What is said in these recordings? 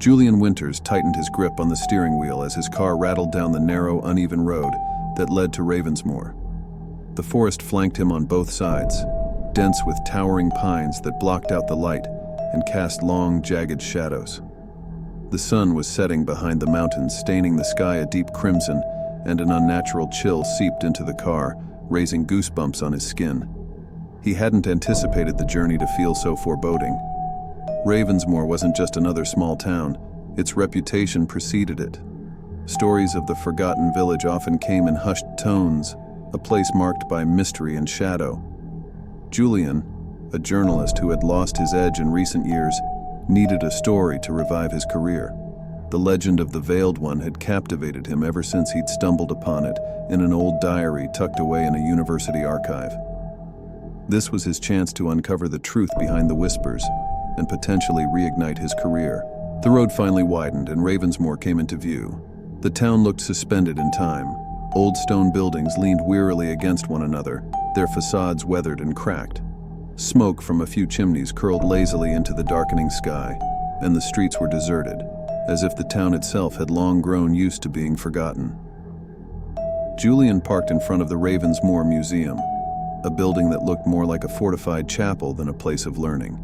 Julian Winters tightened his grip on the steering wheel as his car rattled down the narrow, uneven road that led to Ravensmoor. The forest flanked him on both sides, dense with towering pines that blocked out the light and cast long, jagged shadows. The sun was setting behind the mountains, staining the sky a deep crimson, and an unnatural chill seeped into the car, raising goosebumps on his skin. He hadn't anticipated the journey to feel so foreboding. Ravensmoor wasn't just another small town, its reputation preceded it. Stories of the forgotten village often came in hushed tones, a place marked by mystery and shadow. Julian, a journalist who had lost his edge in recent years, needed a story to revive his career. The legend of the Veiled One had captivated him ever since he'd stumbled upon it in an old diary tucked away in a university archive. This was his chance to uncover the truth behind the whispers and potentially reignite his career. The road finally widened and Ravensmoor came into view. The town looked suspended in time. Old stone buildings leaned wearily against one another, their facades weathered and cracked. Smoke from a few chimneys curled lazily into the darkening sky, and the streets were deserted, as if the town itself had long grown used to being forgotten. Julian parked in front of the Ravensmoor Museum, a building that looked more like a fortified chapel than a place of learning.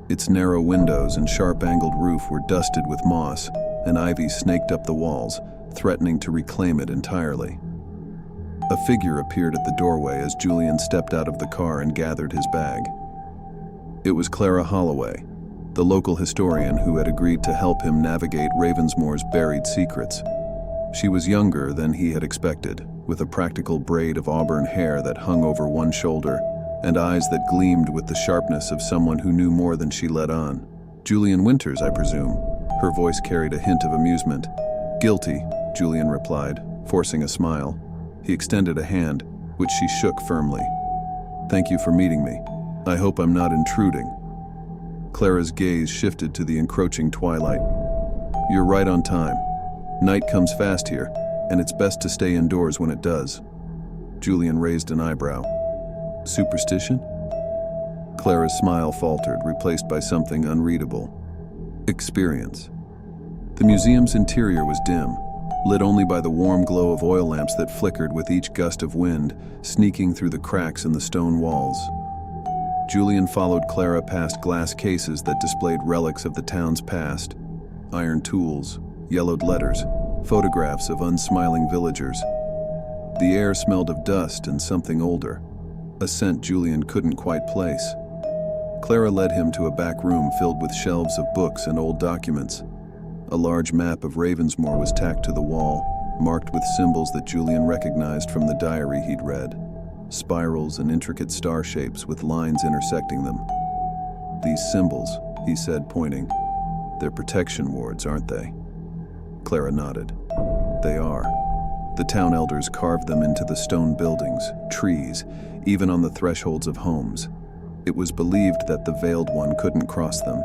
Its narrow windows and sharp-angled roof were dusted with moss, and ivy snaked up the walls, threatening to reclaim it entirely. A figure appeared at the doorway as Julian stepped out of the car and gathered his bag. It was Clara Holloway, the local historian who had agreed to help him navigate Ravensmoor's buried secrets. She was younger than he had expected, with a practical braid of auburn hair that hung over one shoulder and eyes that gleamed with the sharpness of someone who knew more than she let on. "Julian Winters, I presume?" Her voice carried a hint of amusement. "Guilty," Julian replied, forcing a smile. He extended a hand, which she shook firmly. "Thank you for meeting me. I hope I'm not intruding." Clara's gaze shifted to the encroaching twilight. "You're right on time. Night comes fast here, and it's best to stay indoors when it does." Julian raised an eyebrow. "Superstition?" Clara's smile faltered, replaced by something unreadable. "Experience." The museum's interior was dim, lit only by the warm glow of oil lamps that flickered with each gust of wind, sneaking through the cracks in the stone walls. Julian followed Clara past glass cases that displayed relics of the town's past: iron tools, yellowed letters, photographs of unsmiling villagers. The air smelled of dust and something older, a scent Julian couldn't quite place. Clara led him to a back room filled with shelves of books and old documents. A large map of Ravensmoor was tacked to the wall, marked with symbols that Julian recognized from the diary he'd read. Spirals and intricate star shapes with lines intersecting them. "These symbols," he said, pointing. "They're protection wards, aren't they?" Clara nodded. "They are. The town elders carved them into the stone buildings, trees, even on the thresholds of homes. It was believed that the Veiled One couldn't cross them."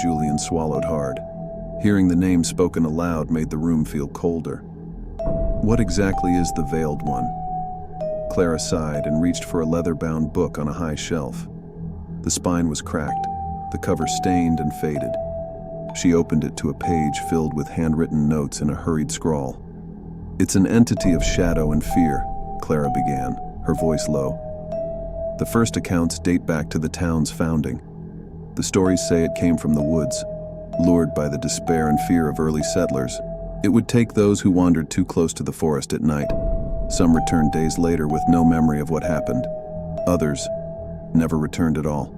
Julian swallowed hard. Hearing the name spoken aloud made the room feel colder. "What exactly is the Veiled One?" Clara sighed and reached for a leather-bound book on a high shelf. The spine was cracked, the cover stained and faded. She opened it to a page filled with handwritten notes in a hurried scrawl. "It's an entity of shadow and fear," Clara began, her voice low. "The first accounts date back to the town's founding. The stories say it came from the woods, lured by the despair and fear of early settlers. It would take those who wandered too close to the forest at night. Some returned days later with no memory of what happened. Others never returned at all."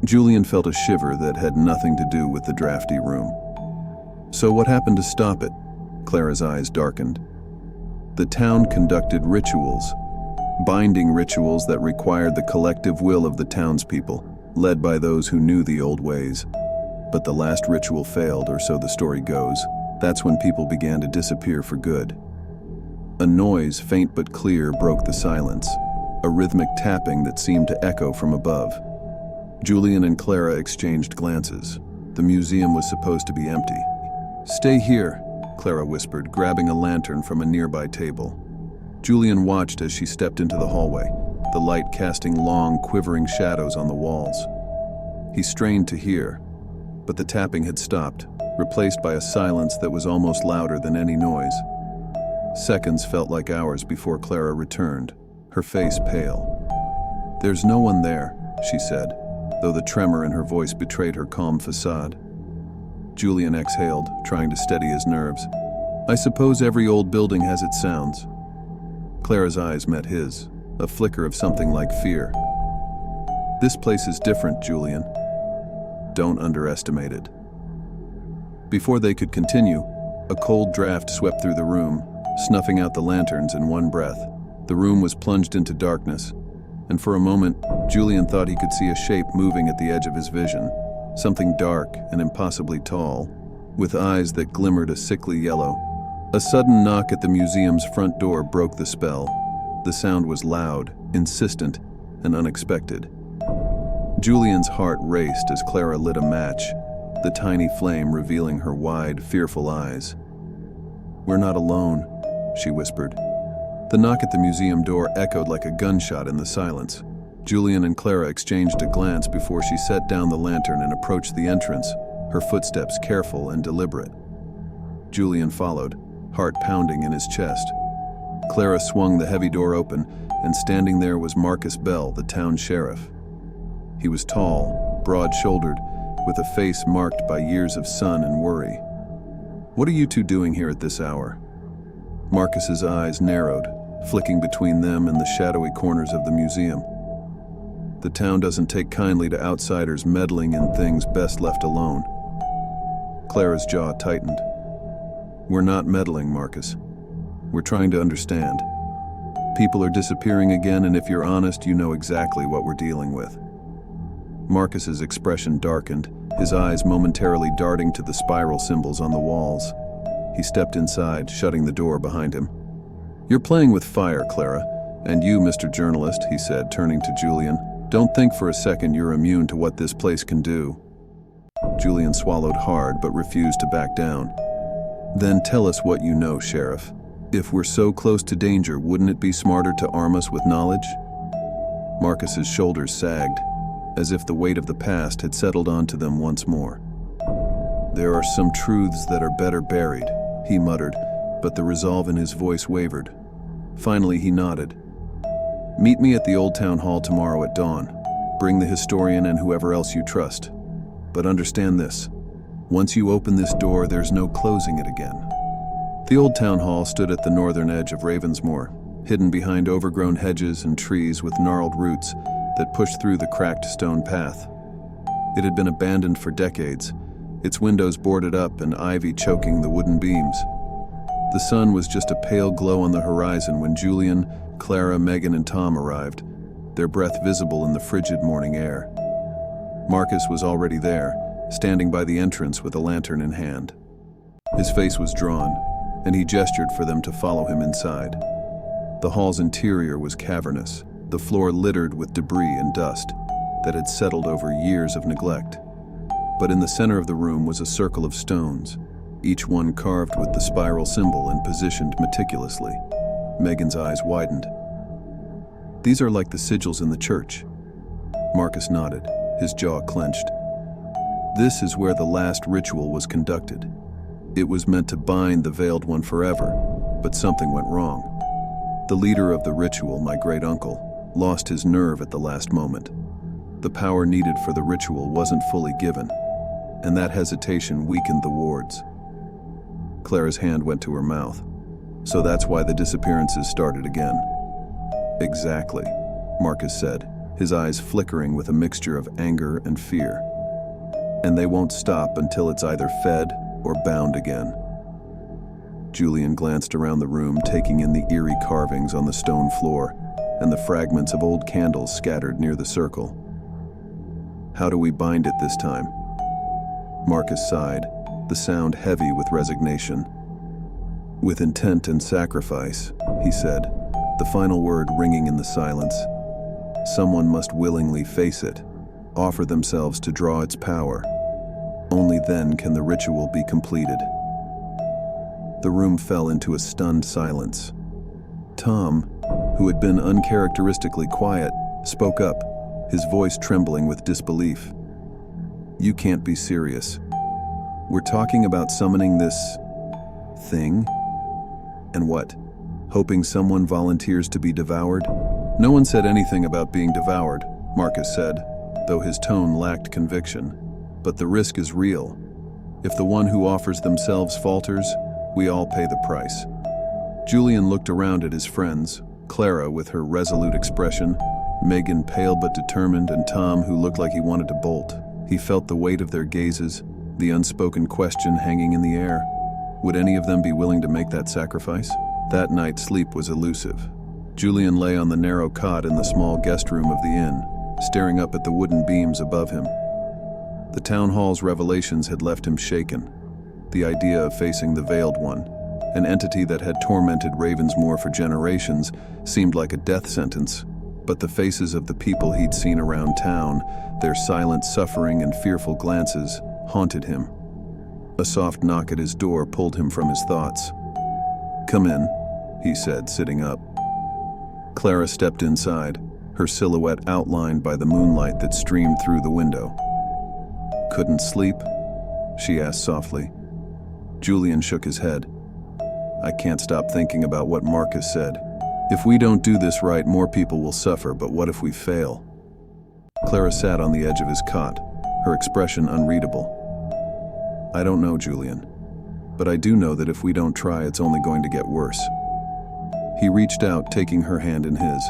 Julian felt a shiver that had nothing to do with the drafty room. "So what happened to stop it?" Clara's eyes darkened. "The town conducted rituals, binding rituals that required the collective will of the townspeople, led by those who knew the old ways. But the last ritual failed, or so the story goes. That's when people began to disappear for good." A noise, faint but clear, broke the silence, a rhythmic tapping that seemed to echo from above. Julian and Clara exchanged glances. The museum was supposed to be empty. "Stay here," Clara whispered, grabbing a lantern from a nearby table. Julian watched as she stepped into the hallway, the light casting long, quivering shadows on the walls. He strained to hear, but the tapping had stopped, replaced by a silence that was almost louder than any noise. Seconds felt like hours before Clara returned, her face pale. "There's no one there," she said, though the tremor in her voice betrayed her calm facade. Julian exhaled, trying to steady his nerves. "I suppose every old building has its sounds." Clara's eyes met his, a flicker of something like fear. "This place is different, Julian. Don't underestimate it." Before they could continue, a cold draft swept through the room, snuffing out the lanterns in one breath. The room was plunged into darkness, and for a moment, Julian thought he could see a shape moving at the edge of his vision, something dark and impossibly tall, with eyes that glimmered a sickly yellow. A sudden knock at the museum's front door broke the spell. The sound was loud, insistent, and unexpected. Julian's heart raced as Clara lit a match, the tiny flame revealing her wide, fearful eyes. "We're not alone," she whispered. The knock at the museum door echoed like a gunshot in the silence. Julian and Clara exchanged a glance before she set down the lantern and approached the entrance, her footsteps careful and deliberate. Julian followed, heart pounding in his chest. Clara swung the heavy door open, and standing there was Marcus Bell, the town sheriff. He was tall, broad-shouldered, with a face marked by years of sun and worry. "What are you two doing here at this hour?" Marcus's eyes narrowed, flicking between them and the shadowy corners of the museum. "The town doesn't take kindly to outsiders meddling in things best left alone." Clara's jaw tightened. "We're not meddling, Marcus. We're trying to understand. People are disappearing again, and if you're honest, you know exactly what we're dealing with." Marcus's expression darkened, his eyes momentarily darting to the spiral symbols on the walls. He stepped inside, shutting the door behind him. "You're playing with fire, Clara. And you, Mr. Journalist," he said, turning to Julian, "don't think for a second you're immune to what this place can do." Julian swallowed hard but refused to back down. "Then tell us what you know, Sheriff. If we're so close to danger, wouldn't it be smarter to arm us with knowledge?" Marcus's shoulders sagged, as if the weight of the past had settled onto them once more. "There are some truths that are better buried," he muttered, but the resolve in his voice wavered. Finally he nodded. "Meet me at the Old Town Hall tomorrow at dawn. Bring the historian and whoever else you trust. But understand this. Once you open this door, there's no closing it again." The Old Town Hall stood at the northern edge of Ravensmoor, hidden behind overgrown hedges and trees with gnarled roots that pushed through the cracked stone path. It had been abandoned for decades, its windows boarded up and ivy choking the wooden beams. The sun was just a pale glow on the horizon when Julian, Clara, Megan, and Tom arrived, their breath visible in the frigid morning air. Marcus was already there, standing by the entrance with a lantern in hand. His face was drawn, and he gestured for them to follow him inside. The hall's interior was cavernous, the floor littered with debris and dust that had settled over years of neglect. But in the center of the room was a circle of stones, each one carved with the spiral symbol and positioned meticulously. Megan's eyes widened. "These are like the sigils in the church." Marcus nodded, his jaw clenched. "This is where the last ritual was conducted. It was meant to bind the Veiled One forever, but something went wrong. The leader of the ritual, my great-uncle, lost his nerve at the last moment. The power needed for the ritual wasn't fully given, and that hesitation weakened the wards." Clara's hand went to her mouth. "So that's why the disappearances started again." "Exactly," Marcus said, his eyes flickering with a mixture of anger and fear. "And they won't stop until it's either fed or bound again." Julian glanced around the room, taking in the eerie carvings on the stone floor and the fragments of old candles scattered near the circle. "How do we bind it this time?" Marcus sighed, the sound heavy with resignation. "With intent and sacrifice," he said, the final word ringing in the silence. "Someone must willingly face it, offer themselves to draw its power. Only then can the ritual be completed." The room fell into a stunned silence. Tom, who had been uncharacteristically quiet, spoke up, his voice trembling with disbelief. You can't be serious. We're talking about summoning this thing? And what? Hoping someone volunteers to be devoured? No one said anything about being devoured, Marcus said, though his tone lacked conviction. But the risk is real. If the one who offers themselves falters, we all pay the price. Julian looked around at his friends, Clara with her resolute expression, Megan pale but determined, and Tom who looked like he wanted to bolt. He felt the weight of their gazes, the unspoken question hanging in the air. Would any of them be willing to make that sacrifice? That night, sleep was elusive. Julian lay on the narrow cot in the small guest room of the inn, staring up at the wooden beams above him. The town hall's revelations had left him shaken. The idea of facing the Veiled One, an entity that had tormented Ravensmoor for generations, seemed like a death sentence. But the faces of the people he'd seen around town, their silent suffering and fearful glances, haunted him. A soft knock at his door pulled him from his thoughts. "Come in," he said, sitting up. Clara stepped inside, her silhouette outlined by the moonlight that streamed through the window. "Couldn't sleep?" she asked softly. Julian shook his head. "I can't stop thinking about what Marcus said. If we don't do this right, more people will suffer, but what if we fail?" Clara sat on the edge of his cot, her expression unreadable. "I don't know, Julian. But I do know that if we don't try, it's only going to get worse." He reached out, taking her hand in his.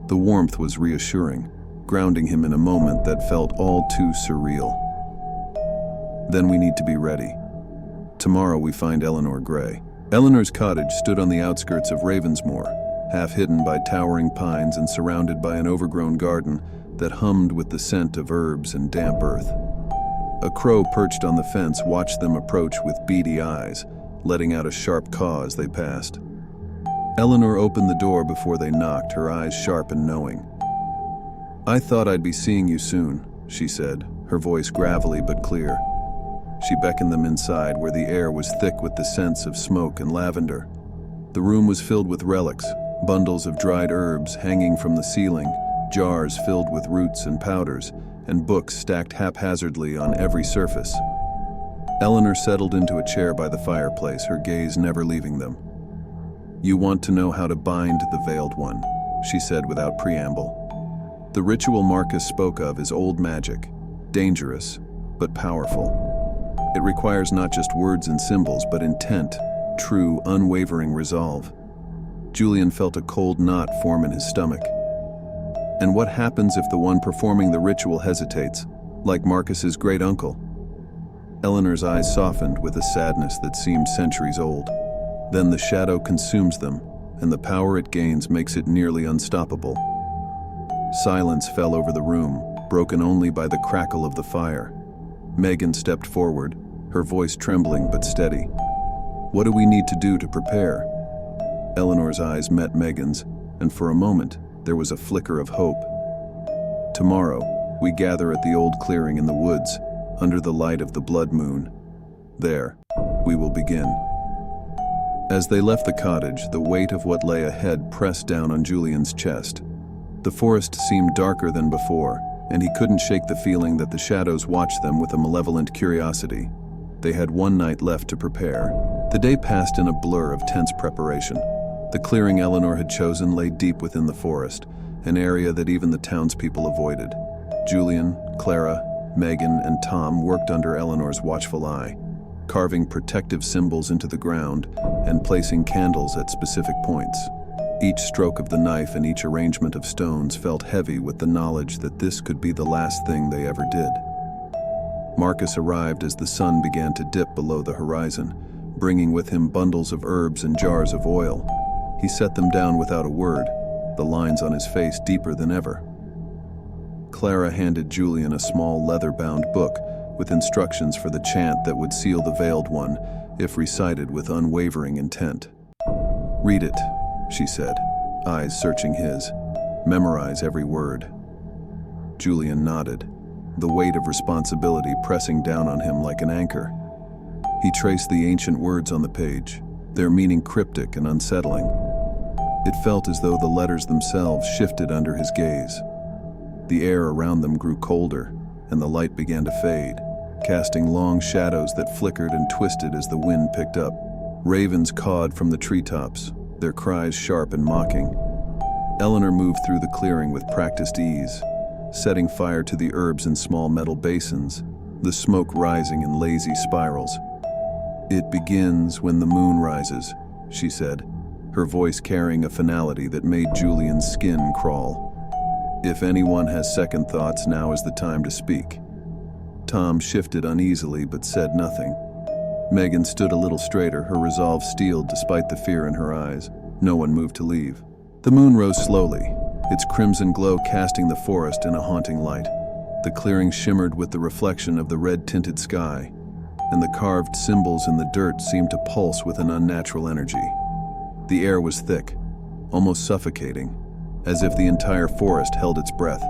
The warmth was reassuring, grounding him in a moment that felt all too surreal. "Then we need to be ready. Tomorrow we find Eleanor Gray." Eleanor's cottage stood on the outskirts of Ravensmoor, half hidden by towering pines and surrounded by an overgrown garden that hummed with the scent of herbs and damp earth. A crow perched on the fence watched them approach with beady eyes, letting out a sharp caw as they passed. Eleanor opened the door before they knocked, her eyes sharp and knowing. "I thought I'd be seeing you soon," she said, her voice gravelly but clear. She beckoned them inside, where the air was thick with the scents of smoke and lavender. The room was filled with relics, bundles of dried herbs hanging from the ceiling, jars filled with roots and powders, and books stacked haphazardly on every surface. Eleanor settled into a chair by the fireplace, her gaze never leaving them. "You want to know how to bind the Veiled One," she said without preamble. "The ritual Marcus spoke of is old magic, dangerous, but powerful. It requires not just words and symbols, but intent, true, unwavering resolve." Julian felt a cold knot form in his stomach. "And what happens if the one performing the ritual hesitates, like Marcus's great uncle?" Eleanor's eyes softened with a sadness that seemed centuries old. "Then the shadow consumes them, and the power it gains makes it nearly unstoppable." Silence fell over the room, broken only by the crackle of the fire. Megan stepped forward, her voice trembling but steady. "What do we need to do to prepare?" Eleanor's eyes met Megan's, and for a moment, there was a flicker of hope. "Tomorrow, we gather at the old clearing in the woods, under the light of the blood moon. There, we will begin." As they left the cottage, the weight of what lay ahead pressed down on Julian's chest. The forest seemed darker than before, and he couldn't shake the feeling that the shadows watched them with a malevolent curiosity. They had one night left to prepare. The day passed in a blur of tense preparation. The clearing Eleanor had chosen lay deep within the forest, an area that even the townspeople avoided. Julian, Clara, Megan, and Tom worked under Eleanor's watchful eye, carving protective symbols into the ground and placing candles at specific points. Each stroke of the knife and each arrangement of stones felt heavy with the knowledge that this could be the last thing they ever did. Marcus arrived as the sun began to dip below the horizon, bringing with him bundles of herbs and jars of oil. He set them down without a word, the lines on his face deeper than ever. Clara handed Julian a small leather-bound book with instructions for the chant that would seal the Veiled One if recited with unwavering intent. "Read it," she said, eyes searching his. "Memorize every word." Julian nodded, the weight of responsibility pressing down on him like an anchor. He traced the ancient words on the page, their meaning cryptic and unsettling. It felt as though the letters themselves shifted under his gaze. The air around them grew colder, and the light began to fade, casting long shadows that flickered and twisted as the wind picked up. Ravens cawed from the treetops, their cries sharp and mocking. Eleanor moved through the clearing with practiced ease, setting fire to the herbs in small metal basins, the smoke rising in lazy spirals. "It begins when the moon rises," she said, her voice carrying a finality that made Julian's skin crawl. "If anyone has second thoughts, now is the time to speak." Tom shifted uneasily but said nothing. Megan stood a little straighter, her resolve steeled despite the fear in her eyes. No one moved to leave. The moon rose slowly, its crimson glow casting the forest in a haunting light. The clearing shimmered with the reflection of the red-tinted sky, and the carved symbols in the dirt seemed to pulse with an unnatural energy. The air was thick, almost suffocating, as if the entire forest held its breath.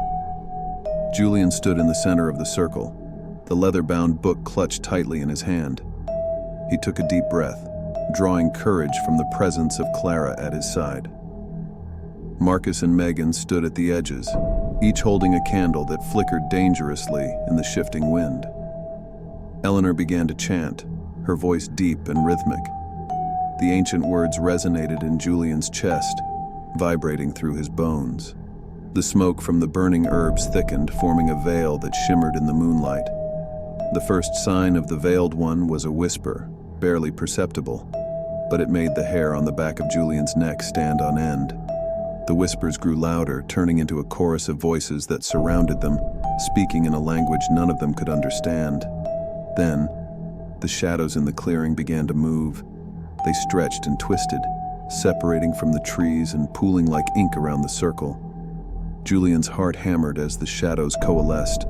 Julian stood in the center of the circle, the leather-bound book clutched tightly in his hand. He took a deep breath, drawing courage from the presence of Clara at his side. Marcus and Megan stood at the edges, each holding a candle that flickered dangerously in the shifting wind. Eleanor began to chant, her voice deep and rhythmic. The ancient words resonated in Julian's chest, vibrating through his bones. The smoke from the burning herbs thickened, forming a veil that shimmered in the moonlight. The first sign of the veiled one was a whisper, barely perceptible, but it made the hair on the back of Julian's neck stand on end. The whispers grew louder, turning into a chorus of voices that surrounded them, speaking in a language none of them could understand. Then, the shadows in the clearing began to move. They stretched and twisted, separating from the trees and pooling like ink around the circle. Julian's heart hammered as the shadows coalesced,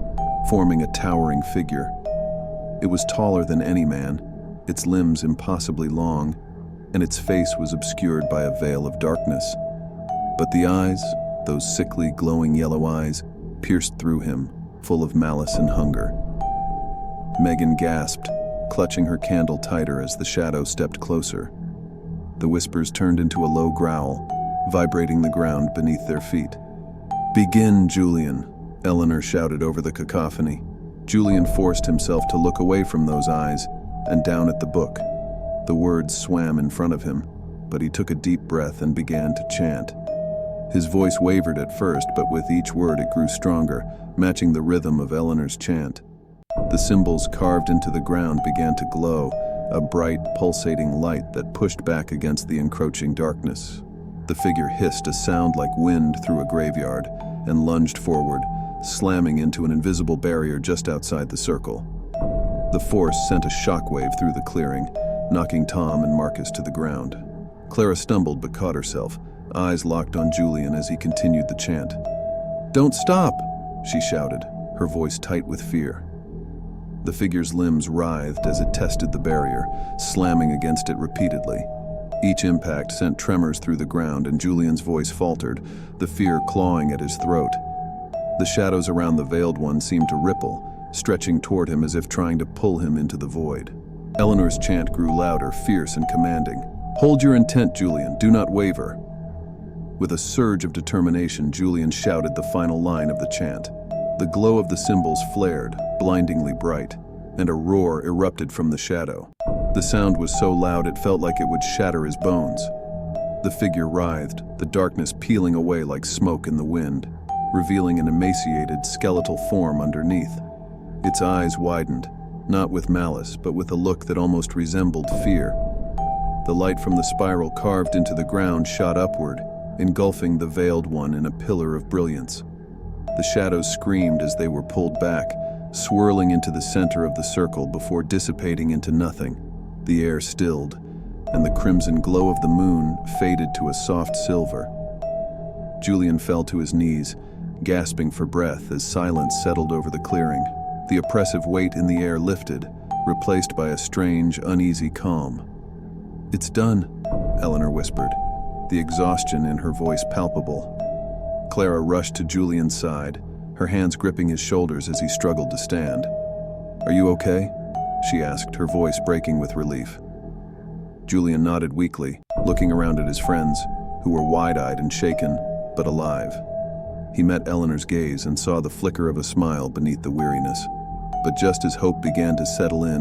forming a towering figure. It was taller than any man, its limbs impossibly long, and its face was obscured by a veil of darkness. But the eyes, those sickly, glowing yellow eyes, pierced through him, full of malice and hunger. Megan gasped, clutching her candle tighter as the shadow stepped closer. The whispers turned into a low growl, vibrating the ground beneath their feet. "Begin, Julian," Eleanor shouted over the cacophony. Julian forced himself to look away from those eyes and down at the book. The words swam in front of him, but he took a deep breath and began to chant. His voice wavered at first, but with each word it grew stronger, matching the rhythm of Eleanor's chant. The symbols carved into the ground began to glow, a bright, pulsating light that pushed back against the encroaching darkness. The figure hissed a sound like wind through a graveyard and lunged forward, slamming into an invisible barrier just outside the circle. The force sent a shockwave through the clearing, knocking Tom and Marcus to the ground. Clara stumbled but caught herself, eyes locked on Julian as he continued the chant. "Don't stop!" she shouted, her voice tight with fear. The figure's limbs writhed as it tested the barrier, slamming against it repeatedly. Each impact sent tremors through the ground and Julian's voice faltered, the fear clawing at his throat. The shadows around the veiled one seemed to ripple, stretching toward him as if trying to pull him into the void. Eleanor's chant grew louder, fierce and commanding. "Hold your intent, Julian, do not waver." With a surge of determination, Julian shouted the final line of the chant. The glow of the symbols flared, blindingly bright, and a roar erupted from the shadow. The sound was so loud it felt like it would shatter his bones. The figure writhed, the darkness peeling away like smoke in the wind, revealing an emaciated, skeletal form underneath. Its eyes widened, not with malice, but with a look that almost resembled fear. The light from the spiral carved into the ground shot upward, engulfing the veiled one in a pillar of brilliance. The shadows screamed as they were pulled back, swirling into the center of the circle before dissipating into nothing. The air stilled, and the crimson glow of the moon faded to a soft silver. Julian fell to his knees, gasping for breath as silence settled over the clearing. The oppressive weight in the air lifted, replaced by a strange, uneasy calm. "It's done," Eleanor whispered, the exhaustion in her voice palpable. Clara rushed to Julian's side, her hands gripping his shoulders as he struggled to stand. "Are you okay?" she asked, her voice breaking with relief. Julian nodded weakly, looking around at his friends, who were wide-eyed and shaken, but alive. He met Eleanor's gaze and saw the flicker of a smile beneath the weariness. But just as hope began to settle in,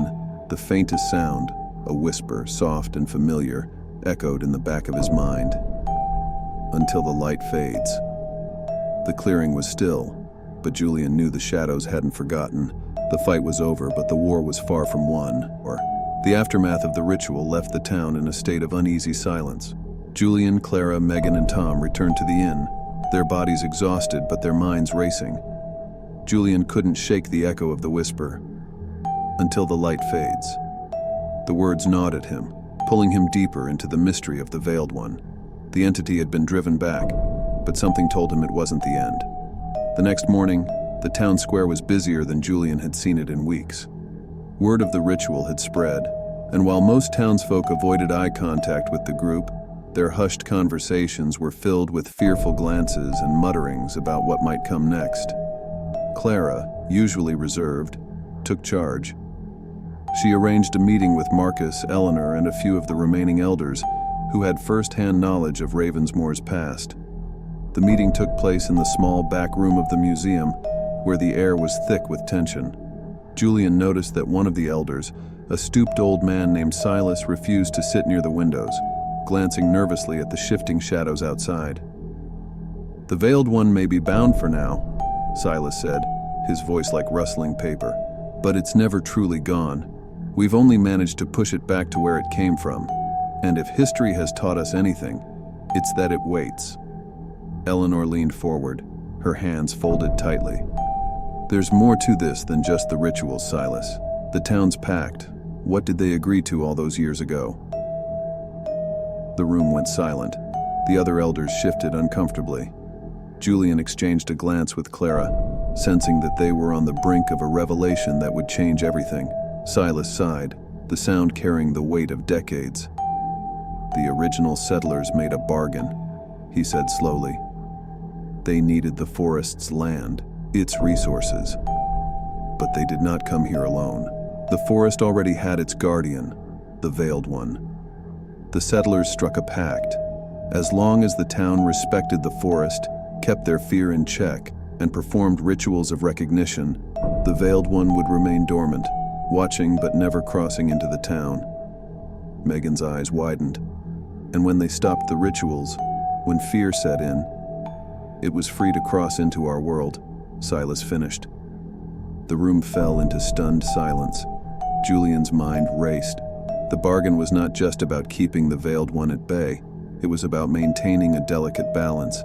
the faintest sound, a whisper, soft and familiar, echoed in the back of his mind. Until the light fades. The clearing was still, but Julian knew the shadows hadn't forgotten. The fight was over, but the war was far from won. The aftermath of the ritual left the town in a state of uneasy silence. Julian, Clara, Megan, and Tom returned to the inn, their bodies exhausted but their minds racing. Julian couldn't shake the echo of the whisper. Until the light fades. The words gnawed at him, pulling him deeper into the mystery of the Veiled One. The entity had been driven back, but something told him it wasn't the end. The next morning, the town square was busier than Julian had seen it in weeks. Word of the ritual had spread, and while most townsfolk avoided eye contact with the group, their hushed conversations were filled with fearful glances and mutterings about what might come next. Clara, usually reserved, took charge. She arranged a meeting with Marcus, Eleanor, and a few of the remaining elders who had first-hand knowledge of Ravensmoor's past. The meeting took place in the small back room of the museum, where the air was thick with tension. Julian noticed that one of the elders, a stooped old man named Silas, refused to sit near the windows, glancing nervously at the shifting shadows outside. "The Veiled One may be bound for now," Silas said, his voice like rustling paper, "but it's never truly gone. We've only managed to push it back to where it came from. And if history has taught us anything, it's that it waits." Eleanor leaned forward, her hands folded tightly. "There's more to this than just the rituals, Silas. The town's pact. What did they agree to all those years ago?" The room went silent. The other elders shifted uncomfortably. Julian exchanged a glance with Clara, sensing that they were on the brink of a revelation that would change everything. Silas sighed, the sound carrying the weight of decades. "The original settlers made a bargain," he said slowly. "They needed the forest's land, its resources. But they did not come here alone. The forest already had its guardian, the Veiled One. The settlers struck a pact. As long as the town respected the forest, kept their fear in check, and performed rituals of recognition, the Veiled One would remain dormant, watching but never crossing into the town." Megan's eyes widened. "And when they stopped the rituals, when fear set in, it was free to cross into our world," Silas finished. The room fell into stunned silence. Julian's mind raced. The bargain was not just about keeping the Veiled One at bay. It was about maintaining a delicate balance.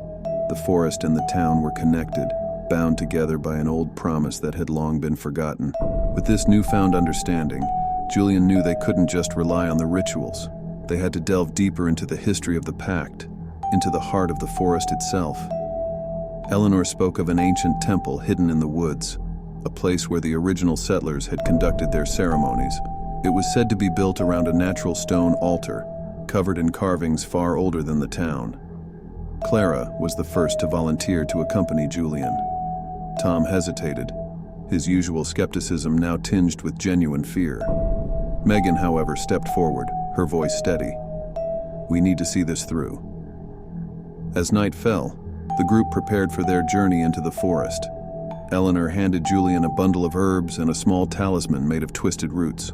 The forest and the town were connected, bound together by an old promise that had long been forgotten. With this newfound understanding, Julian knew they couldn't just rely on the rituals. They had to delve deeper into the history of the pact, into the heart of the forest itself. Eleanor spoke of an ancient temple hidden in the woods, a place where the original settlers had conducted their ceremonies. It was said to be built around a natural stone altar, covered in carvings far older than the town. Clara was the first to volunteer to accompany Julian. Tom hesitated, his usual skepticism now tinged with genuine fear. Megan, however, stepped forward, her voice steady. "We need to see this through." As night fell, the group prepared for their journey into the forest. Eleanor handed Julian a bundle of herbs and a small talisman made of twisted roots.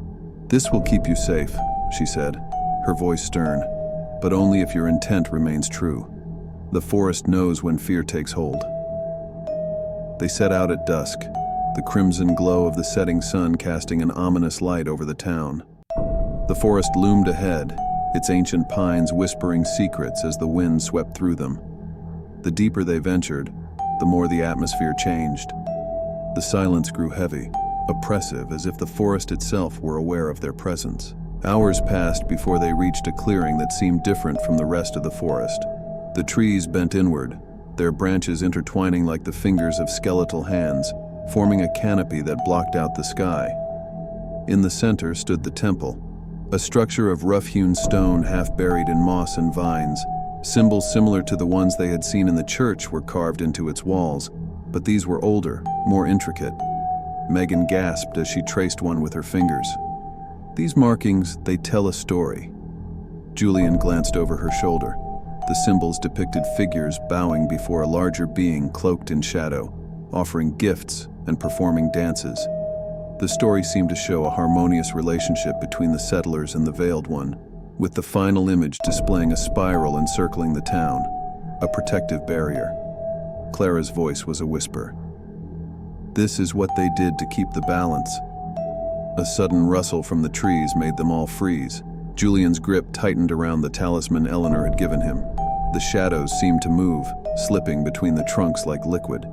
"This will keep you safe," she said, her voice stern, "but only if your intent remains true. The forest knows when fear takes hold." They set out at dusk, the crimson glow of the setting sun casting an ominous light over the town. The forest loomed ahead, its ancient pines whispering secrets as the wind swept through them. The deeper they ventured, the more the atmosphere changed. The silence grew heavy, oppressive, as if the forest itself were aware of their presence. Hours passed before they reached a clearing that seemed different from the rest of the forest. The trees bent inward, their branches intertwining like the fingers of skeletal hands, forming a canopy that blocked out the sky. In the center stood the temple, a structure of rough-hewn stone half buried in moss and vines. Symbols similar to the ones they had seen in the church were carved into its walls, but these were older, more intricate. Megan gasped as she traced one with her fingers. "These markings, they tell a story." Julian glanced over her shoulder. The symbols depicted figures bowing before a larger being cloaked in shadow, offering gifts and performing dances. The story seemed to show a harmonious relationship between the settlers and the Veiled One, with the final image displaying a spiral encircling the town, a protective barrier. Clara's voice was a whisper. This is what they did to keep the balance. A sudden rustle from the trees made them all freeze. Julian's grip tightened around the talisman Eleanor had given him. The shadows seemed to move, slipping between the trunks like liquid.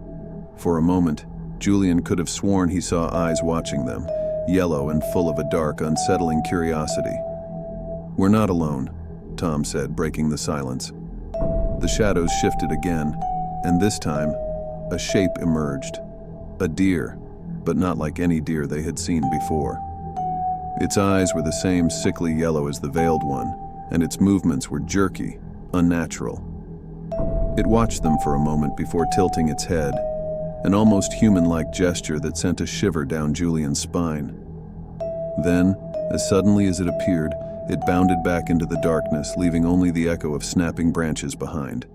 For a moment, Julian could have sworn he saw eyes watching them, yellow and full of a dark, unsettling curiosity. "We're not alone," Tom said, breaking the silence. The shadows shifted again, and this time, a shape emerged. A deer, but not like any deer they had seen before. Its eyes were the same sickly yellow as the Veiled One, and its movements were jerky, unnatural. It watched them for a moment before tilting its head, an almost human-like gesture that sent a shiver down Julian's spine. Then, as suddenly as it appeared, it bounded back into the darkness, leaving only the echo of snapping branches behind.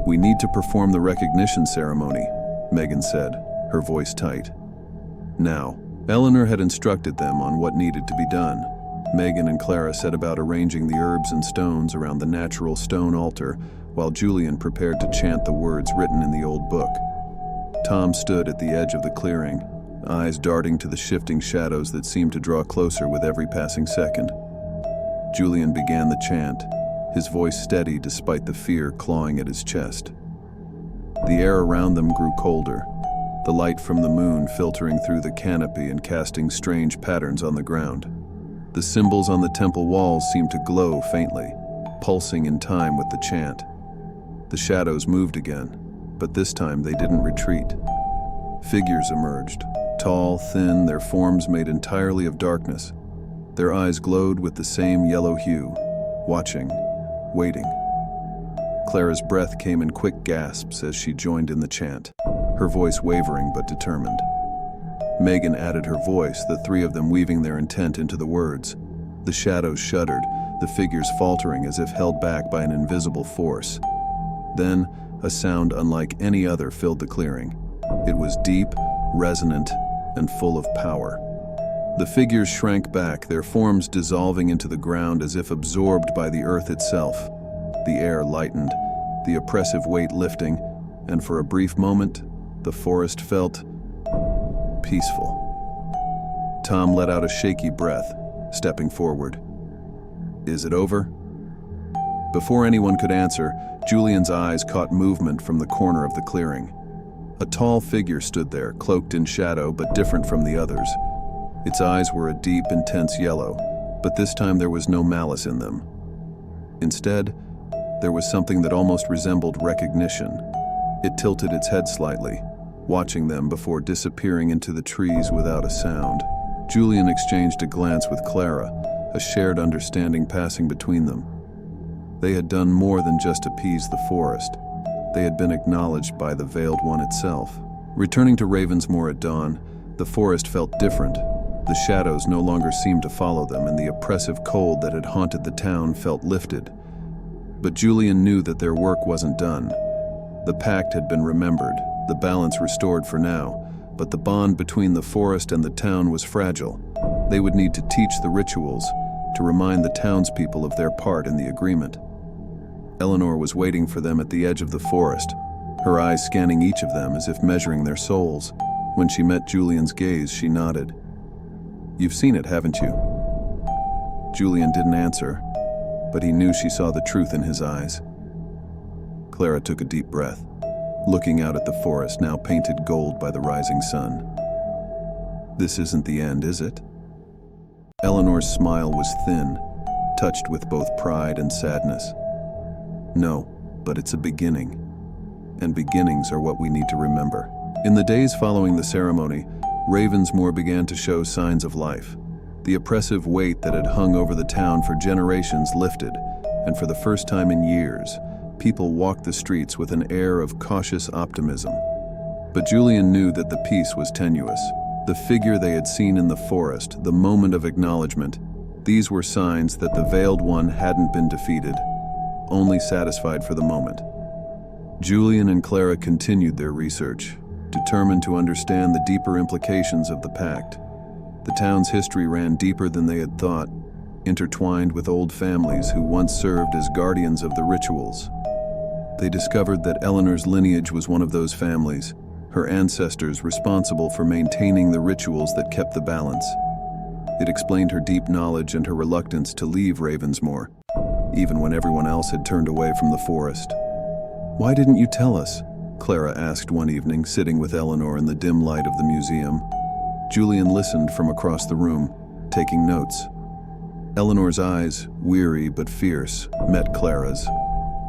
"We need to perform the recognition ceremony," Megan said, her voice tight. Now, Eleanor had instructed them on what needed to be done. Megan and Clara set about arranging the herbs and stones around the natural stone altar, while Julian prepared to chant the words written in the old book. Tom stood at the edge of the clearing, eyes darting to the shifting shadows that seemed to draw closer with every passing second. Julian began the chant, his voice steady despite the fear clawing at his chest. The air around them grew colder, the light from the moon filtering through the canopy and casting strange patterns on the ground. The symbols on the temple walls seemed to glow faintly, pulsing in time with the chant. The shadows moved again, but this time they didn't retreat. Figures emerged, tall, thin, their forms made entirely of darkness. Their eyes glowed with the same yellow hue, watching, waiting. Clara's breath came in quick gasps as she joined in the chant, her voice wavering but determined. Megan added her voice, the three of them weaving their intent into the words. The shadows shuddered, the figures faltering as if held back by an invisible force. Then, a sound unlike any other filled the clearing. It was deep, resonant, and full of power. The figures shrank back, their forms dissolving into the ground as if absorbed by the earth itself. The air lightened, the oppressive weight lifting, and for a brief moment, the forest felt peaceful. Tom let out a shaky breath, stepping forward. "Is it over?" Before anyone could answer, Julian's eyes caught movement from the corner of the clearing. A tall figure stood there, cloaked in shadow but different from the others. Its eyes were a deep, intense yellow, but this time there was no malice in them. Instead, there was something that almost resembled recognition. It tilted its head slightly, watching them before disappearing into the trees without a sound. Julian exchanged a glance with Clara, a shared understanding passing between them. They had done more than just appease the forest. They had been acknowledged by the Veiled One itself. Returning to Ravensmoor at dawn, the forest felt different. The shadows no longer seemed to follow them, and the oppressive cold that had haunted the town felt lifted. But Julian knew that their work wasn't done. The pact had been remembered, the balance restored for now, but the bond between the forest and the town was fragile. They would need to teach the rituals, to remind the townspeople of their part in the agreement. Eleanor was waiting for them at the edge of the forest, her eyes scanning each of them as if measuring their souls. When she met Julian's gaze, she nodded. "You've seen it, haven't you?" Julian didn't answer, but he knew she saw the truth in his eyes. Clara took a deep breath, looking out at the forest now painted gold by the rising sun. "This isn't the end, is it?" Eleanor's smile was thin, touched with both pride and sadness. "No, but it's a beginning. And beginnings are what we need to remember." In the days following the ceremony, Ravensmoor began to show signs of life. The oppressive weight that had hung over the town for generations lifted, and for the first time in years, people walked the streets with an air of cautious optimism. But Julian knew that the peace was tenuous. The figure they had seen in the forest, the moment of acknowledgement, these were signs that the Veiled One hadn't been defeated. only satisfied for the moment. Julian and Clara continued their research, determined to understand the deeper implications of the pact. The town's history ran deeper than they had thought, intertwined with old families who once served as guardians of the rituals. They discovered that Eleanor's lineage was one of those families, her ancestors responsible for maintaining the rituals that kept the balance. It explained her deep knowledge and her reluctance to leave Ravensmoor, even when everyone else had turned away from the forest. "Why didn't you tell us?" Clara asked one evening, sitting with Eleanor in the dim light of the museum. Julian listened from across the room, taking notes. Eleanor's eyes, weary but fierce, met Clara's.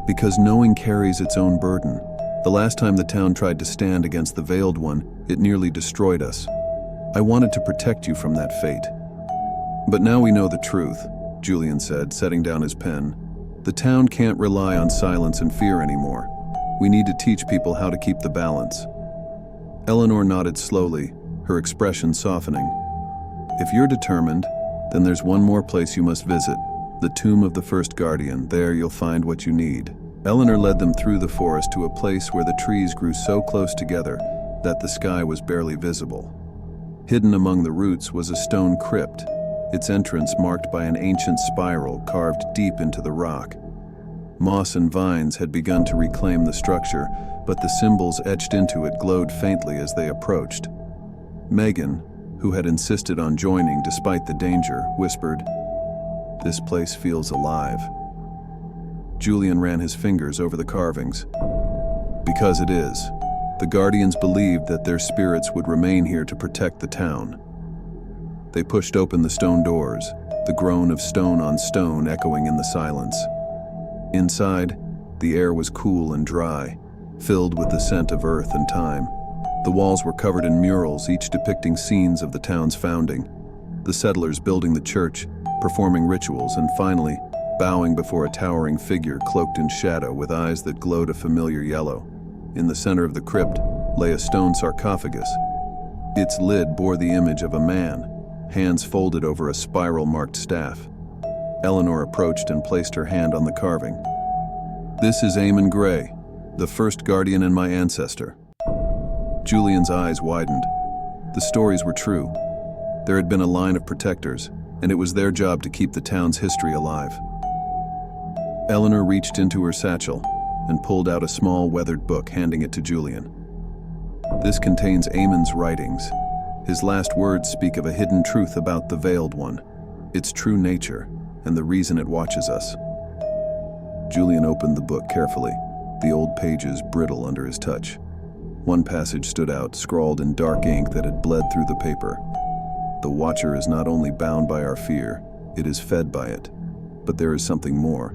"Because knowing carries its own burden. The last time the town tried to stand against the Veiled One, it nearly destroyed us. I wanted to protect you from that fate." "But now we know the truth," Julian said, setting down his pen. "The town can't rely on silence and fear anymore. We need to teach people how to keep the balance." Eleanor nodded slowly, her expression softening. "If you're determined, then there's one more place you must visit, the tomb of the first guardian. There you'll find what you need." Eleanor led them through the forest to a place where the trees grew so close together that the sky was barely visible. Hidden among the roots was a stone crypt, its entrance marked by an ancient spiral carved deep into the rock. Moss and vines had begun to reclaim the structure, but the symbols etched into it glowed faintly as they approached. Megan, who had insisted on joining despite the danger, whispered, "This place feels alive." Julian ran his fingers over the carvings. "Because it is. The Guardians believed that their spirits would remain here to protect the town." They pushed open the stone doors, the groan of stone on stone echoing in the silence. Inside, the air was cool and dry, filled with the scent of earth and time. The walls were covered in murals, each depicting scenes of the town's founding. The settlers building the church, performing rituals, and finally, bowing before a towering figure cloaked in shadow with eyes that glowed a familiar yellow. In the center of the crypt lay a stone sarcophagus. Its lid bore the image of a man, hands folded over a spiral-marked staff. Eleanor approached and placed her hand on the carving. "This is Eamon Grey, the first guardian and my ancestor." Julian's eyes widened. The stories were true. There had been a line of protectors, and it was their job to keep the town's history alive. Eleanor reached into her satchel and pulled out a small weathered book, handing it to Julian. "This contains Eamon's writings. His last words speak of a hidden truth about the Veiled One, its true nature, and the reason it watches us." Julian opened the book carefully, the old pages brittle under his touch. One passage stood out, scrawled in dark ink that had bled through the paper. "The Watcher is not only bound by our fear, it is fed by it. But there is something more.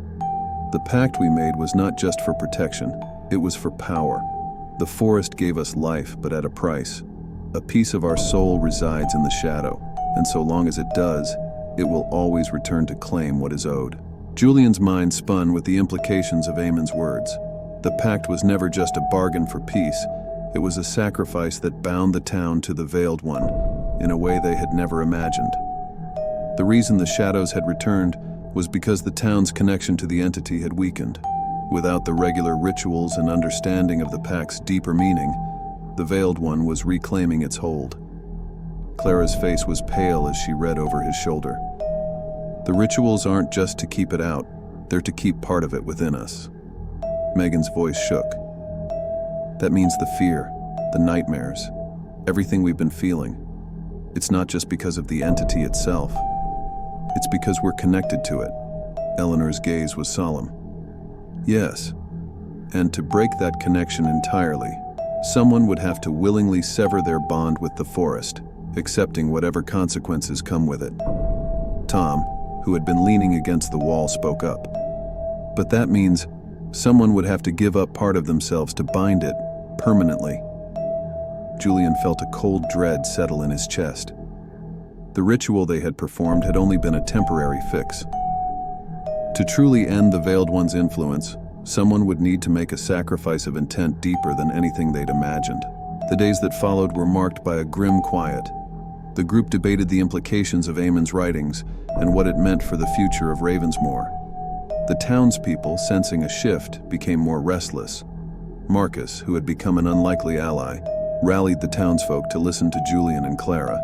The pact we made was not just for protection, it was for power. The forest gave us life, but at a price. A piece of our soul resides in the shadow, and so long as it does, it will always return to claim what is owed." Julian's mind spun with the implications of Eamon's words. The pact was never just a bargain for peace, it was a sacrifice that bound the town to the Veiled One in a way they had never imagined. The reason the shadows had returned was because the town's connection to the entity had weakened. Without the regular rituals and understanding of the pact's deeper meaning, the Veiled One was reclaiming its hold. Clara's face was pale as she read over his shoulder. "The rituals aren't just to keep it out, they're to keep part of it within us." Megan's voice shook. "That means the fear, the nightmares, everything we've been feeling. It's not just because of the entity itself. It's because we're connected to it." Eleanor's gaze was solemn. "Yes, and to break that connection entirely, someone would have to willingly sever their bond with the forest, accepting whatever consequences come with it." Tom, who had been leaning against the wall, spoke up. "But that means someone would have to give up part of themselves to bind it, permanently." Julian felt a cold dread settle in his chest. The ritual they had performed had only been a temporary fix. To truly end the Veiled One's influence, someone would need to make a sacrifice of intent deeper than anything they'd imagined. The days that followed were marked by a grim quiet. The group debated the implications of Eamon's writings and what it meant for the future of Ravensmoor. The townspeople, sensing a shift, became more restless. Marcus, who had become an unlikely ally, rallied the townsfolk to listen to Julian and Clara.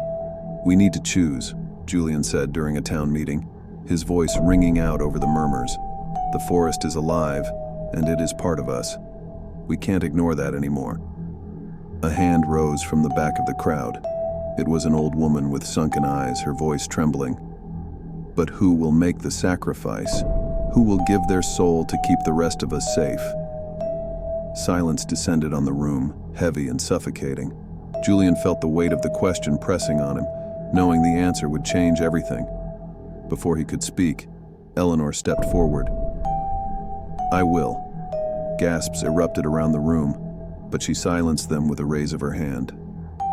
"We need to choose," Julian said during a town meeting, his voice ringing out over the murmurs. "The forest is alive, and it is part of us. We can't ignore that anymore." A hand rose from the back of the crowd. It was an old woman with sunken eyes, her voice trembling. "But who will make the sacrifice? Who will give their soul to keep the rest of us safe?" Silence descended on the room, heavy and suffocating. Julian felt the weight of the question pressing on him, knowing the answer would change everything. Before he could speak, Eleanor stepped forward. "I will." Gasps erupted around the room, but she silenced them with a raise of her hand.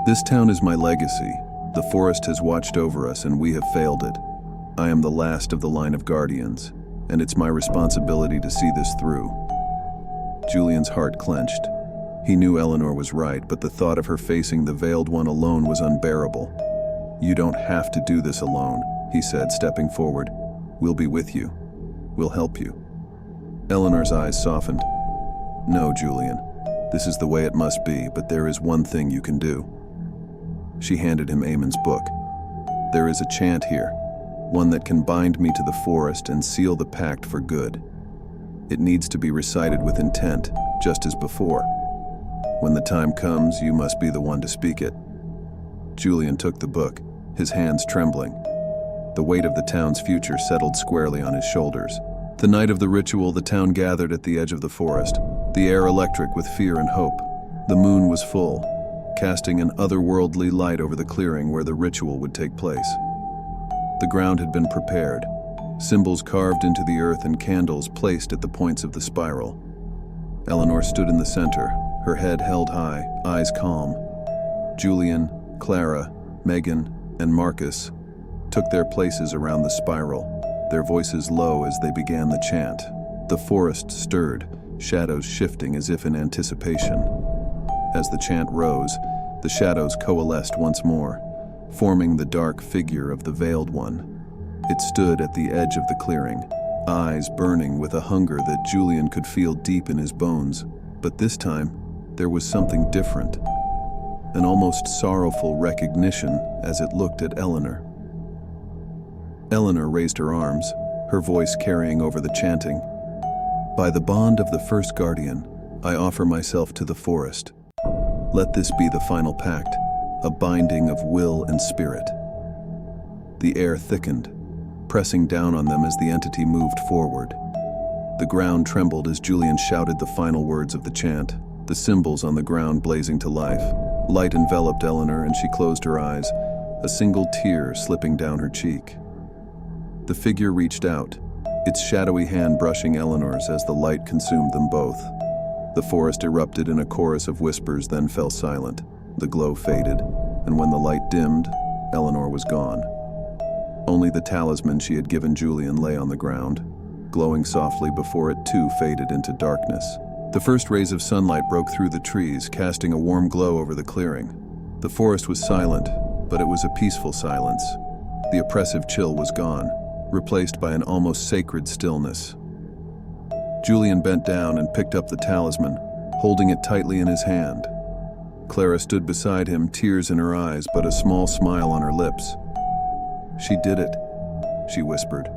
"This town is my legacy. The forest has watched over us and we have failed it. I am the last of the line of guardians, and it's my responsibility to see this through." Julian's heart clenched. He knew Eleanor was right, but the thought of her facing the Veiled One alone was unbearable. "You don't have to do this alone," he said, stepping forward. "We'll be with you. We'll help you." Eleanor's eyes softened. "No, Julian. This is the way it must be, but there is one thing you can do." She handed him Eamon's book. "There is a chant here, one that can bind me to the forest and seal the pact for good. It needs to be recited with intent, just as before. When the time comes, you must be the one to speak it." Julian took the book, his hands trembling. The weight of the town's future settled squarely on his shoulders. The night of the ritual, the town gathered at the edge of the forest, the air electric with fear and hope. The moon was full, casting an otherworldly light over the clearing where the ritual would take place. The ground had been prepared, symbols carved into the earth and candles placed at the points of the spiral. Eleanor stood in the center, her head held high, eyes calm. Julian, Clara, Megan, and Marcus took their places around the spiral, their voices low as they began the chant. The forest stirred, shadows shifting as if in anticipation. As the chant rose, the shadows coalesced once more, forming the dark figure of the Veiled One. It stood at the edge of the clearing, eyes burning with a hunger that Julian could feel deep in his bones. But this time, there was something different, an almost sorrowful recognition as it looked at Eleanor. Eleanor raised her arms, her voice carrying over the chanting. "By the bond of the first guardian, I offer myself to the forest. Let this be the final pact, a binding of will and spirit." The air thickened, pressing down on them as the entity moved forward. The ground trembled as Julian shouted the final words of the chant, the symbols on the ground blazing to life. Light enveloped Eleanor and she closed her eyes, a single tear slipping down her cheek. The figure reached out, its shadowy hand brushing Eleanor's as the light consumed them both. The forest erupted in a chorus of whispers, then fell silent. The glow faded, and when the light dimmed, Eleanor was gone. Only the talisman she had given Julian lay on the ground, glowing softly before it too faded into darkness. The first rays of sunlight broke through the trees, casting a warm glow over the clearing. The forest was silent, but it was a peaceful silence. The oppressive chill was gone, replaced by an almost sacred stillness. Julian bent down and picked up the talisman, holding it tightly in his hand. Clara stood beside him, tears in her eyes, but a small smile on her lips. "She did it," she whispered.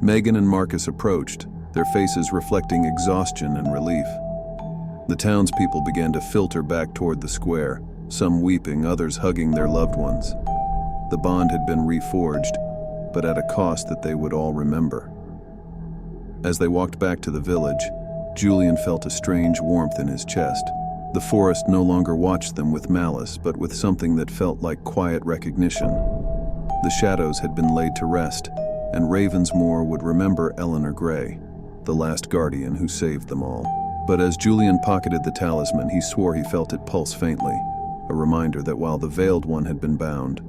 Megan and Marcus approached, their faces reflecting exhaustion and relief. The townspeople began to filter back toward the square, some weeping, others hugging their loved ones. The bond had been reforged, but at a cost that they would all remember. As they walked back to the village, Julian felt a strange warmth in his chest. The forest no longer watched them with malice, but with something that felt like quiet recognition. The shadows had been laid to rest, and Ravensmoor would remember Eleanor Gray, the last guardian who saved them all. But as Julian pocketed the talisman, he swore he felt it pulse faintly, a reminder that while the Veiled One had been bound,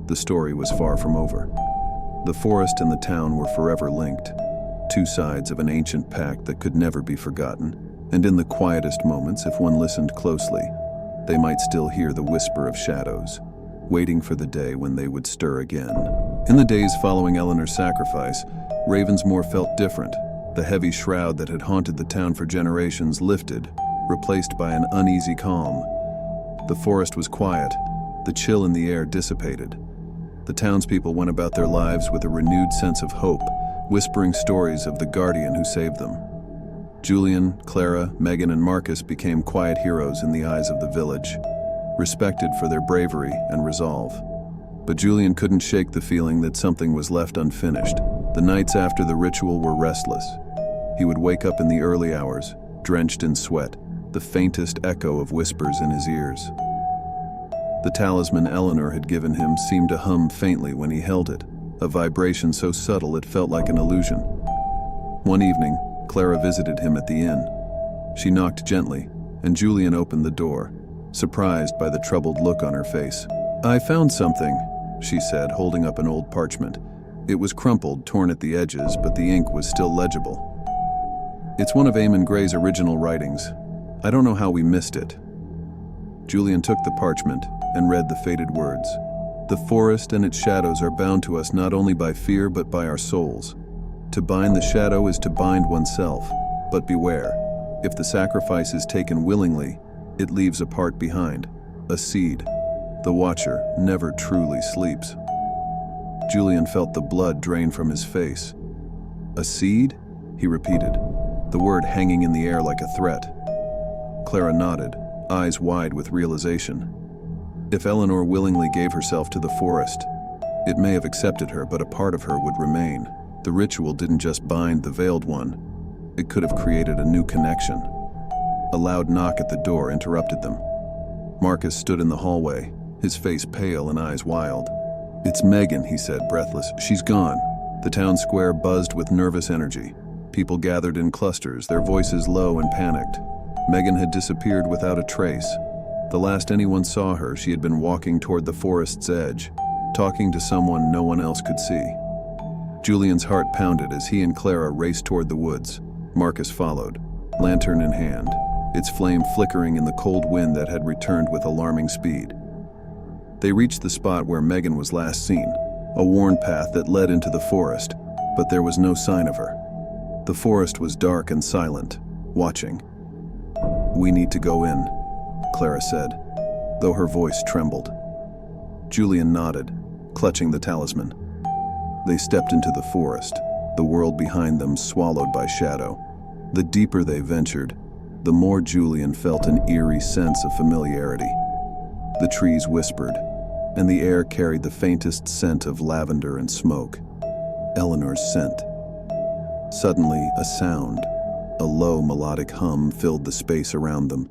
the story was far from over. The forest and the town were forever linked, two sides of an ancient pact that could never be forgotten, and in the quietest moments, if one listened closely, they might still hear the whisper of shadows, waiting for the day when they would stir again. In the days following Eleanor's sacrifice, Ravensmoor felt different. The heavy shroud that had haunted the town for generations lifted, replaced by an uneasy calm. The forest was quiet. The chill in the air dissipated. The townspeople went about their lives with a renewed sense of hope, whispering stories of the guardian who saved them. Julian, Clara, Megan, and Marcus became quiet heroes in the eyes of the village, respected for their bravery and resolve. But Julian couldn't shake the feeling that something was left unfinished. The nights after the ritual were restless. He would wake up in the early hours, drenched in sweat, the faintest echo of whispers in his ears. The talisman Eleanor had given him seemed to hum faintly when he held it, a vibration so subtle it felt like an illusion. One evening, Clara visited him at the inn. She knocked gently, and Julian opened the door, surprised by the troubled look on her face. "I found something," she said, holding up an old parchment. It was crumpled, torn at the edges, but the ink was still legible. "It's one of Eamon Gray's original writings. I don't know how we missed it." Julian took the parchment and read the faded words. "The forest and its shadows are bound to us not only by fear but by our souls. To bind the shadow is to bind oneself, but beware. If the sacrifice is taken willingly, it leaves a part behind, a seed. The watcher never truly sleeps." Julian felt the blood drain from his face. "A seed?" he repeated, the word hanging in the air like a threat. Clara nodded, eyes wide with realization. If Eleanor willingly gave herself to the forest, it may have accepted her, but a part of her would remain. The ritual didn't just bind the veiled one, it could have created a new connection. A loud knock at the door interrupted them. Marcus stood in the hallway, his face pale and eyes wild. "It's Megan," he said, breathless. "She's gone." The town square buzzed with nervous energy. People gathered in clusters, their voices low and panicked. Megan had disappeared without a trace. The last anyone saw her, she had been walking toward the forest's edge, talking to someone no one else could see. Julian's heart pounded as he and Clara raced toward the woods. Marcus followed, lantern in hand, its flame flickering in the cold wind that had returned with alarming speed. They reached the spot where Megan was last seen, a worn path that led into the forest, but there was no sign of her. The forest was dark and silent, watching. "We need to go in," Clara said, though her voice trembled. Julian nodded, clutching the talisman. They stepped into the forest, the world behind them swallowed by shadow. The deeper they ventured, the more Julian felt an eerie sense of familiarity. The trees whispered, and the air carried the faintest scent of lavender and smoke. Eleanor's scent. Suddenly, a sound, a low melodic hum, filled the space around them.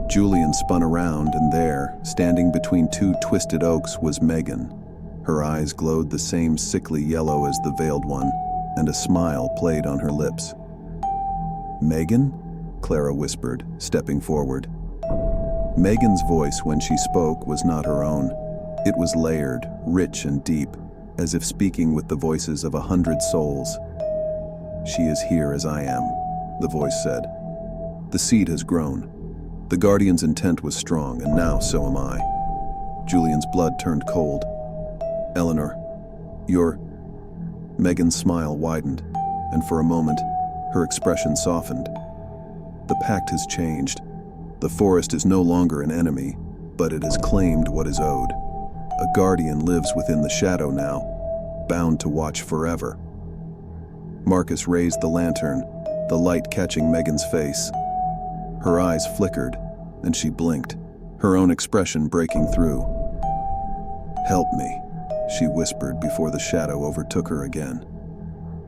Julian spun around, and there, standing between two twisted oaks, was Megan. Her eyes glowed the same sickly yellow as the veiled one, and a smile played on her lips. "Megan?" Clara whispered, stepping forward. Megan's voice when she spoke was not her own. It was layered, rich and deep, as if speaking with the voices of 100 souls. "She is here as I am," the voice said. "The seed has grown. The guardian's intent was strong, and now so am I." Julian's blood turned cold. "Eleanor, you're..." Megan's smile widened, and for a moment, her expression softened. "The pact has changed. The forest is no longer an enemy, but it has claimed what is owed. A guardian lives within the shadow now, bound to watch forever." Marcus raised the lantern, the light catching Megan's face. Her eyes flickered, and she blinked, her own expression breaking through. "Help me," she whispered before the shadow overtook her again.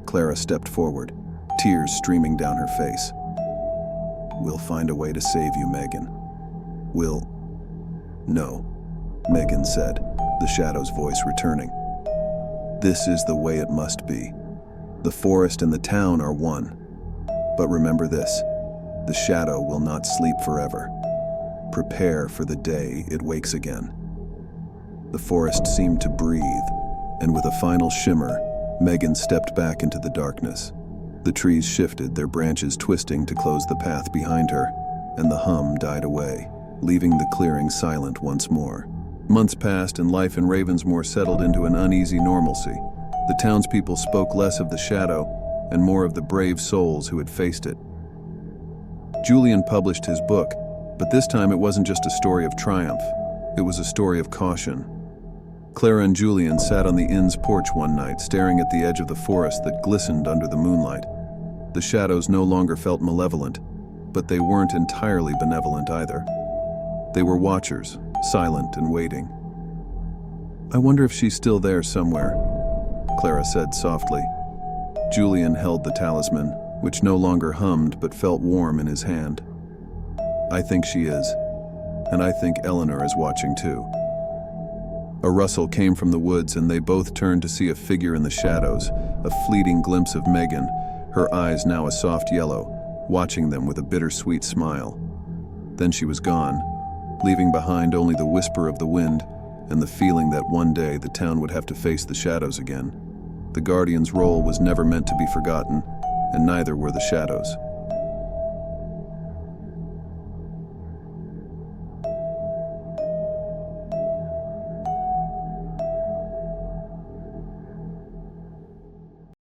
Clara stepped forward, tears streaming down her face. "We'll find a way to save you, Megan. We'll..." "No," Megan said, the shadow's voice returning. "This is the way it must be. The forest and the town are one. But remember this, the shadow will not sleep forever. Prepare for the day it wakes again." The forest seemed to breathe, and with a final shimmer, Megan stepped back into the darkness. The trees shifted, their branches twisting to close the path behind her, and the hum died away, leaving the clearing silent once more. Months passed, and life in Ravensmoor settled into an uneasy normalcy. The townspeople spoke less of the shadow and more of the brave souls who had faced it. Julian published his book, but this time it wasn't just a story of triumph. It was a story of caution. Clara and Julian sat on the inn's porch one night, staring at the edge of the forest that glistened under the moonlight. The shadows no longer felt malevolent, but they weren't entirely benevolent either. They were watchers, silent and waiting. "I wonder if she's still there somewhere," Clara said softly. Julian held the talisman, which no longer hummed but felt warm in his hand. "I think she is, and I think Eleanor is watching too." A rustle came from the woods, and they both turned to see a figure in the shadows, a fleeting glimpse of Megan, her eyes now a soft yellow, watching them with a bittersweet smile. Then she was gone, leaving behind only the whisper of the wind and the feeling that one day the town would have to face the shadows again. The Guardian's role was never meant to be forgotten, and neither were the shadows.